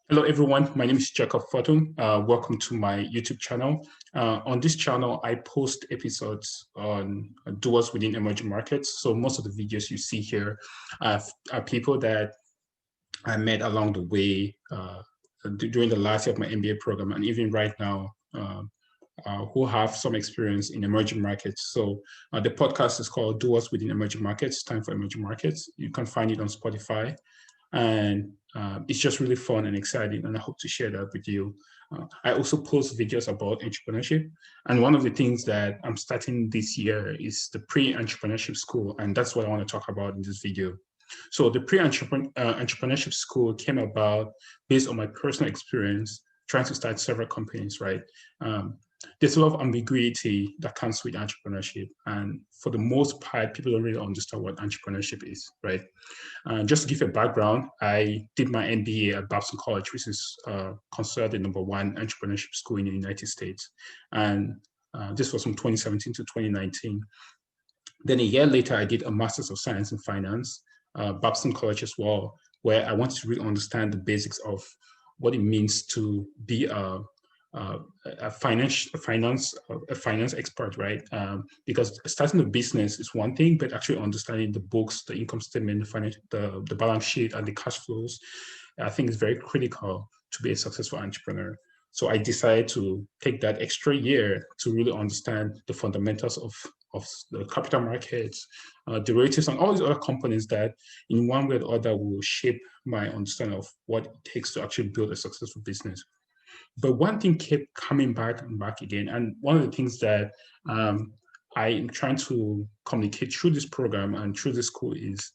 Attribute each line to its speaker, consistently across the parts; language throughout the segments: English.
Speaker 1: Hello, everyone. My name is Jacob Fortun. Welcome to my YouTube channel. On this channel, I post episodes on doers within emerging markets. So most of the videos you see here are people that I met along the way during the last year of my MBA program, and even right now, who have some experience in emerging markets. So the podcast is called Doers Within Emerging Markets, Time for Emerging Markets. You can find it on Spotify. And it's just really fun and exciting, and I hope to share that with you. I also post videos about entrepreneurship, and one of the things that I'm starting this year is the Pre-Entrepreneurship School, and that's what I want to talk about in this video. So the Pre-Entrepreneurship School came about based on my personal experience trying to start several companies, right? There's a lot of ambiguity that comes with entrepreneurship, and for the most part, people don't really understand what entrepreneurship is, right? Just to give you a background, I did my MBA at Babson College, which is considered the #1 entrepreneurship school in the United States. And this was from 2017 to 2019. Then a year later, I did a Master's of Science in Finance, Babson College as well, where I wanted to really understand the basics of what it means to be a finance expert, right? Because starting a business is one thing, but actually understanding the books, the income statement, the balance sheet, and the cash flows, I think is very critical to be a successful entrepreneur. So I decided to take that extra year to really understand the fundamentals of the capital markets, derivatives, and all these other components that in one way or other will shape my understanding of what it takes to actually build a successful business. But one thing kept coming back and back again. And one of the things that I am trying to communicate through this program and through this school is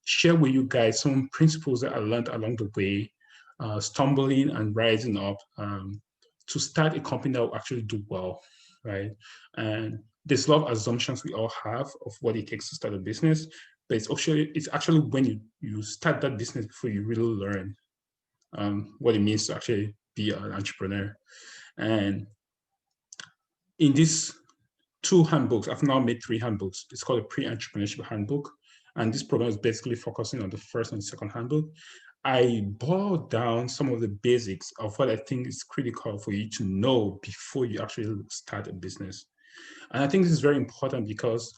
Speaker 1: share with you guys some principles that I learned along the way, stumbling and rising up to start a company that will actually do well, right? And there's a lot of assumptions we all have of what it takes to start a business, but it's actually when you start that business before you really learn what it means to actually be an entrepreneur. And in these 2 handbooks, I've now made 3 handbooks. It's called a Pre-Entrepreneurship Handbook. And this program is basically focusing on the first and second handbook. I boiled down some of the basics of what I think is critical for you to know before you actually start a business. And I think this is very important because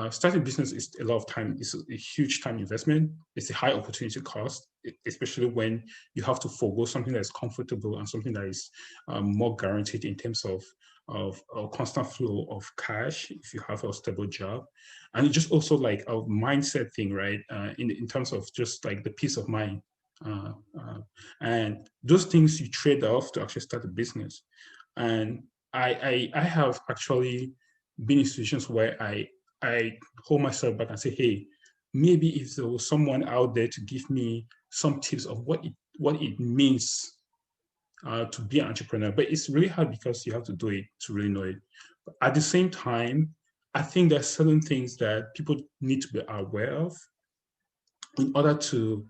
Speaker 1: starting a business is a lot of time. It's a huge time investment. It's a high opportunity cost, especially when you have to forego something that is comfortable and something that is more guaranteed in terms of a constant flow of cash if you have a stable job. And it's just also like a mindset thing, right? In terms of just like the peace of mind. And those things you trade off to actually start a business. And I have actually been in situations where I hold myself back and say, hey, maybe if there was someone out there to give me some tips of what it means to be an entrepreneur. But it's really hard because you have to do it to really know it. But at the same time, I think there are certain things that people need to be aware of in order to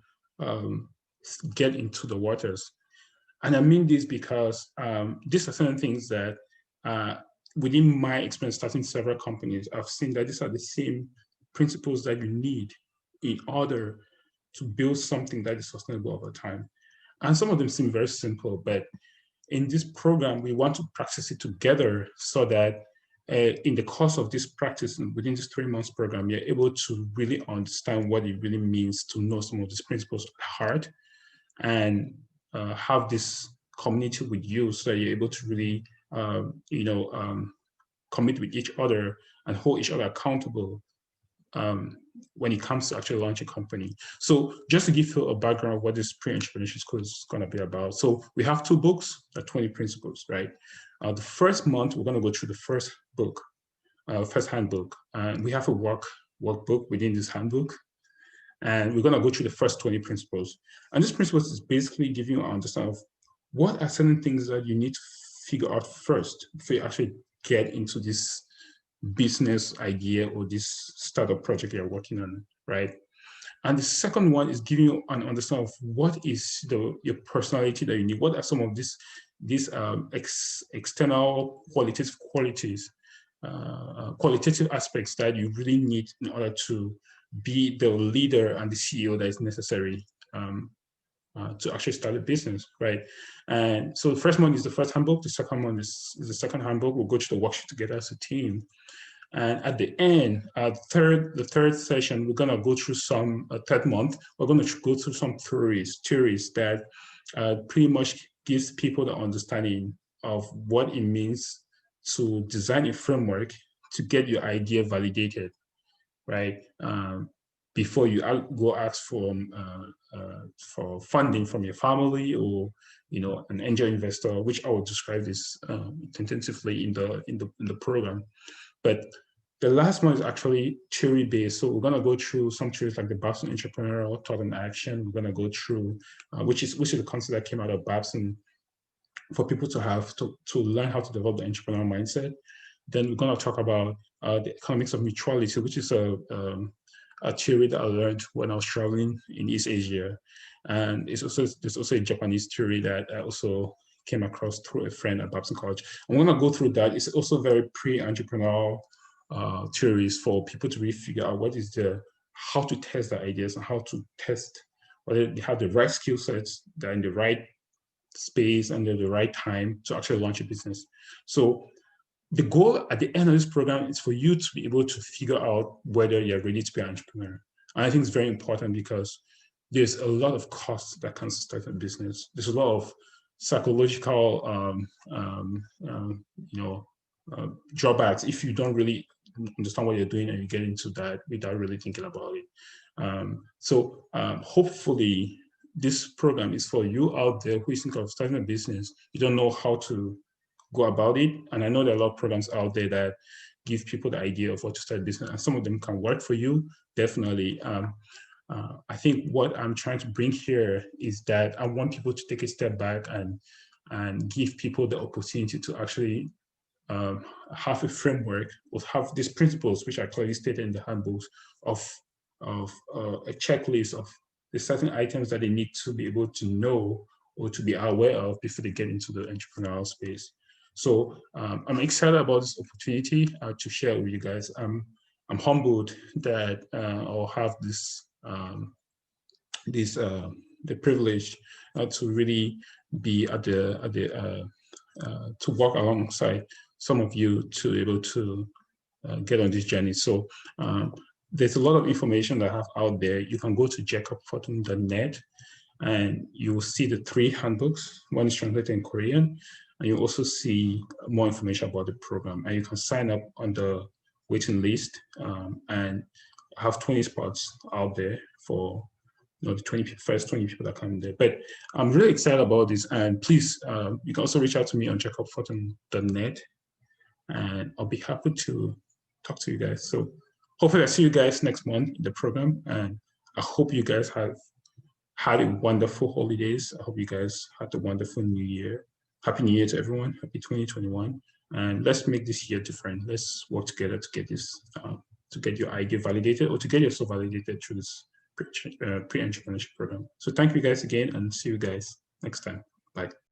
Speaker 1: get into the waters. And I mean this because these are certain things that within my experience starting several companies, I've seen that these are the same principles that you need in order to build something that is sustainable over time. And some of them seem very simple, but in this program, we want to practice it together so that in the course of this practice, within this 3 months program, you're able to really understand what it really means to know some of these principles at heart and have this community with you so that you're able to really, commit with each other and hold each other accountable when it comes to actually launch a company. So just to give you a background of what this Pre-Entrepreneurship School is going to be about. So we have 2 books, 20 principles, right? The first month, we're going to go through the first book, first handbook. And we have a workbook within this handbook. And we're going to go through the first 20 principles. And this principles is basically giving you an understanding of what are certain things that you need to figure out first before you actually get into this business idea or this startup project you're working on, right? And the second one is giving you an understanding of what is your personality that you need. What are some of these external qualitative qualities, qualitative aspects that you really need in order to be the leader and the CEO that is necessary to actually start a business, right? And so the first one is the first handbook. The second one is the second handbook. We'll go through the worksheet together as a team. And at the end, the third session, we're going to go through some, third month, we're going to go through some theories that pretty much gives people the understanding of what it means to design a framework to get your idea validated, right? Before you go ask for funding from your family or an angel investor, which I will describe this tentatively in the program. But the last one is actually theory based. So we're going to go through some theories like the Babson entrepreneurial thought and action. We're going to go through which is the concept that came out of Babson for people to have to learn how to develop the entrepreneurial mindset. Then we're going to talk about the economics of mutuality, which is a theory that I learned when I was traveling in East Asia. And there's also a Japanese theory that I also came across through a friend at Babson College. I'm going to go through that. It's also very pre-entrepreneurial theories for people to really figure out how to test the ideas and how to test whether they have the right skill sets, they're in the right space and the right time to actually launch a business. So the goal at the end of this program is for you to be able to figure out whether you're ready to be an entrepreneur. And I think it's very important because there's a lot of costs that comes to start a business. There's a lot of psychological, drawbacks if you don't really understand what you're doing and you get into that without really thinking about it. Hopefully this program is for you out there who is thinking of starting a business. You don't know how to go about it. And I know there are a lot of programs out there that give people the idea of what to start a business, and some of them can work for you, definitely. I think what I'm trying to bring here is that I want people to take a step back and give people the opportunity to actually have a framework or have these principles, which are clearly stated in the handbooks, of a checklist of the certain items that they need to be able to know or to be aware of before they get into the entrepreneurial space. So I'm excited about this opportunity to share with you guys. I'm humbled that I'll have the privilege to really be to work alongside some of you to be able to get on this journey. So there's a lot of information that I have out there. You can go to jacobfortune.net and you will see the 3 handbooks. One is translated in Korean, and you'll also see more information about the program. And you can sign up on the waiting list and have 20 spots out there for the first 20 people that come there. But I'm really excited about this. And please, you can also reach out to me on jacobfortune.net, and I'll be happy to talk to you guys. So hopefully I see you guys next month in the program. And I hope you guys have had a wonderful holidays. I hope you guys had a wonderful new year. Happy New Year to everyone. Happy 2021. And let's make this year different. Let's work together to get this, to get your idea validated or to get yourself validated through this pre-entrepreneurship program. So thank you guys again, and see you guys next time. Bye.